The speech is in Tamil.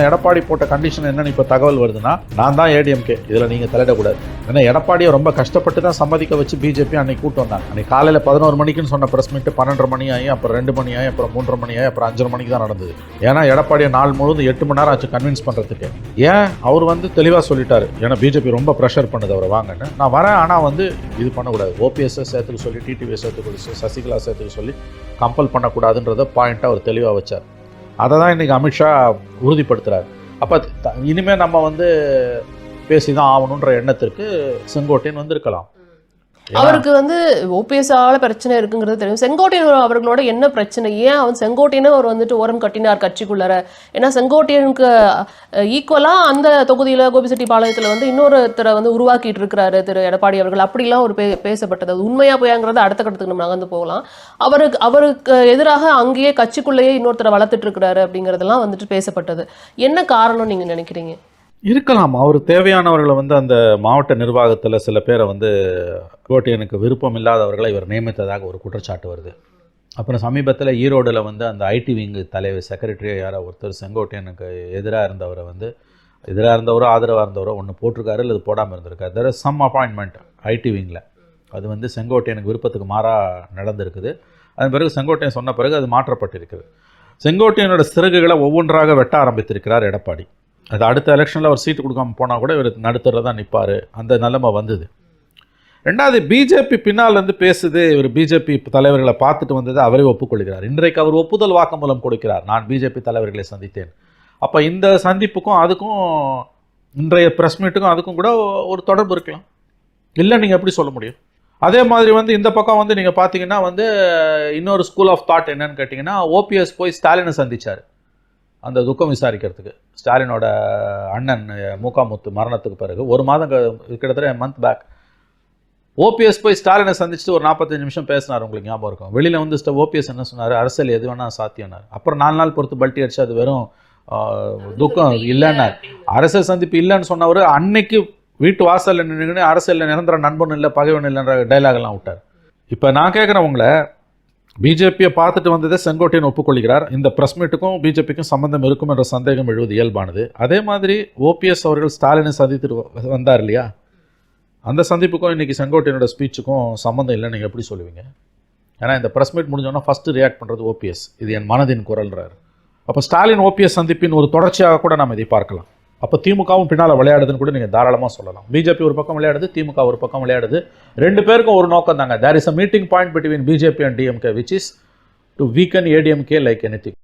எடப்பாடி போட்ட கண்டிஷன் என்னன்னு இப்போ தகவல் வருதுன்னா, நான் தான் ஏடிஎம்கே, இதில் நீங்கள் தலையிடக்கூடாது. ஏன்னா எடப்பாடியை ரொம்ப கஷ்டப்பட்டு தான் சம்மதிக்க வச்சு பிஜேபி அன்னைக்கு கூட்டு வந்தாங்க. அன்னைக்கு காலையில் 11 மணிக்குன்னு சொன்ன ப்ரெஸ் மீட்டு 12:30 மணி ஆகி, அப்புறம் 2 மணி ஆகி, அப்புறம் 3:30 மணி ஆகி, அப்புறம் 5:30 மணிக்கு தான் நடந்தது. ஏன்னா எடப்பாடியை நாள் முழுவதும் 8 மணி நேரம் ஆச்சு கன்வின்ஸ் பண்ணுறதுக்கு. ஏன் அவர் தெளிவாக சொல்லிட்டாரு, ஏன்னா பிஜேபி ரொம்ப ப்ரெஷர் பண்ணுது அவரை வாங்கன்னு. நான் வரேன், ஆனால் இது பண்ணக்கூடாது, ஓபிஎஸ்ஸை சேர்த்துக்க சொல்லி, டிடிவியை சேர்த்துக்க சொல்லி, சசிகலா சேர்த்துக்க சொல்லி கம்பல் பண்ணக்கூடாதுன்றத பாயிண்ட்டாக அவர் தெளிவாக வச்சார். அதை தான் இன்றைக்கி அமித்ஷா உறுதிப்படுத்துகிறார். அப்போ இனிமேல் நம்ம பேசி தான் ஆகணுன்ற எண்ணத்திற்கு செங்கோட்டையன் வந்திருக்கலாம். அவருக்கு ஓபிஎஸ்ஆல பிரச்சனை இருக்குங்கிறது தெரியும். செங்கோட்டையன் அவர்களோட என்ன பிரச்சனை, ஏன் அவன் செங்கோட்டையனை அவர் ஓரம் கட்டினார் கட்சிக்குள்ளார? ஏன்னா செங்கோட்டையனுக்கு ஈக்குவலா அந்த தொகுதியில கோபிச்செட்டிப்பாளையத்துல இன்னொருத்தரை உருவாக்கிட்டு இருக்கிறாரு திரு எடப்பாடி அவர்கள். அப்படிலாம் ஒரு பேசப்பட்டது. அது உண்மையா போயாங்கிறத அடுத்த கட்டத்துக்கு நம்ம நகர்ந்து போகலாம். அவருக்கு எதிராக அங்கேயே கட்சிக்குள்ளேயே இன்னொருத்தரை வளர்த்துட்டு இருக்கிறாரு அப்படிங்கறதெல்லாம் பேசப்பட்டது. என்ன காரணம் நீங்க நினைக்கிறீங்க? இருக்கலாம், அவர் தேவையானவர்களை அந்த மாவட்ட நிர்வாகத்தில் சில பேரை செங்கோட்டையனுக்கு விருப்பம் இல்லாதவர்களை இவர் நியமித்ததாக ஒரு குற்றச்சாட்டு வருது. அப்புறம் சமீபத்தில் ஈரோடில் அந்த ஐடி விங்கு தலைவர் செக்ரட்டரியாக யாரோ ஒருத்தர் செங்கோட்டையனுக்கு எதிராக இருந்தவரோ ஆதரவாக இருந்தவரோ ஒன்று போட்டிருக்காரு, இல்லை இது போடாமல் இருந்திருக்காரு. There is some appointment IT விங்கில். அது செங்கோட்டையனுக்கு விருப்பத்துக்கு மாறாக நடந்திருக்குது. அதன் பிறகு செங்கோட்டையன் சொன்ன பிறகு அது மாற்றப்பட்டிருக்குது. செங்கோட்டையனோட சிறகுகளை ஒவ்வொன்றாக வெட்ட ஆரம்பித்திருக்கிறார் எடப்பாடி. அது அடுத்த எலெக்ஷனில் அவர் சீட்டு கொடுக்காமல் போனால் கூட இவர் நடுத்தரில் தான் நிற்பார், அந்த நிலைமை வந்தது. ரெண்டாவது, பிஜேபி பின்னால் பேசுது, இவர் பிஜேபி தலைவர்களை பார்த்துட்டு வந்தது அவரே ஒப்புக்கொள்கிறார். இன்றைக்கு அவர் ஒப்புதல் வாக்குமூலம் கொடுக்கிறார், நான் பிஜேபி தலைவர்களை சந்தித்தேன். அப்போ இந்த சந்திப்புக்கும் அதுக்கும் இன்றைய ப்ரெஸ் மீட்டுக்கும் அதுக்கும் கூட ஒரு தொடர்பு இருக்கலாம், இல்லை நீங்கள் எப்படி சொல்ல முடியும்? அதே மாதிரி இந்த பக்கம் நீங்கள் பார்த்தீங்கன்னா இன்னொரு ஸ்கூல் ஆஃப் தாட் என்னன்னு கேட்டிங்கன்னா, ஓபிஎஸ் போய் ஸ்டாலினை சந்தித்தார் அந்த துக்கம் விசாரிக்கிறதுக்கு. ஸ்டாலினோட அண்ணன் மூகாமுத்து மரணத்துக்கு பிறகு ஒரு மாதம் கிட்டத்தட்ட மந்த் பேக் ஓபிஎஸ் போய் ஸ்டாலினை சந்திச்சுட்டு ஒரு 45 நிமிஷம் பேசினார். உங்களுக்கு ஞாபகம் இருக்கும். வெளியில் ஓபிஎஸ் என்ன சொன்னார், அரசியல் எது வேணால் சாத்தியம்னார். அப்புறம் 4 நாள் பொறுத்து பல்ட்டி அடிச்சு அது வெறும் துக்கம் இல்லைன்னார். அரசியல் சந்திப்பு இல்லைன்னு சொன்னவர் அன்னைக்கு வீட்டு வாசலில் நின்று அரசியலில் நிரந்தர நண்பன் இல்லை பகைவன் இல்லைன்ற டைலாகெல்லாம் விட்டார். இப்போ நான் கேட்குறேன், உங்களை பிஜேபியை பார்த்துட்டு வந்ததே செங்கோட்டையன் ஒப்புக்கொள்கிறார். இந்த ப்ரெஸ் மீட்டுக்கும் பிஜேபிக்கும் சம்பந்தம் இருக்கும் என்ற சந்தேகம் எழுவது இயல்பானது. அதே மாதிரி ஓபிஎஸ் அவர்கள் ஸ்டாலினை சந்தித்துட்டு வந்தார் இல்லையா, அந்த சந்திப்புக்கும் இன்றைக்கி செங்கோட்டையனோட ஸ்பீச்சுக்கும் சம்மந்தம் இல்லைன்னு நீங்கள் எப்படி சொல்லுவீங்க? ஏன்னா இந்த ப்ரெஸ் மீட் முடிஞ்சோன்னா ஃபஸ்ட்டு ரியாக்ட் பண்ணுறது ஓபிஎஸ், இது என் மனதின் குரல்றாரு. அப்போ ஸ்டாலின் ஓபிஎஸ் சந்திப்பின் ஒரு தொடர்ச்சியாக கூட நம்ம இதை பார்க்கலாம். அப்போ திமுகவும் பின்னால் விளையாடுதுன்னு கூட நீங்கள் தாராளமாக சொல்லலாம். பிஜேபி ஒரு பக்கம் விளையாடுது, திமுக ஒரு பக்கம் விளையாடுது. 2 பேருக்கும் ஒரு நோக்கம் தாங்க. There is a meeting point between BJP and DMK which is to weaken ADMK like anything.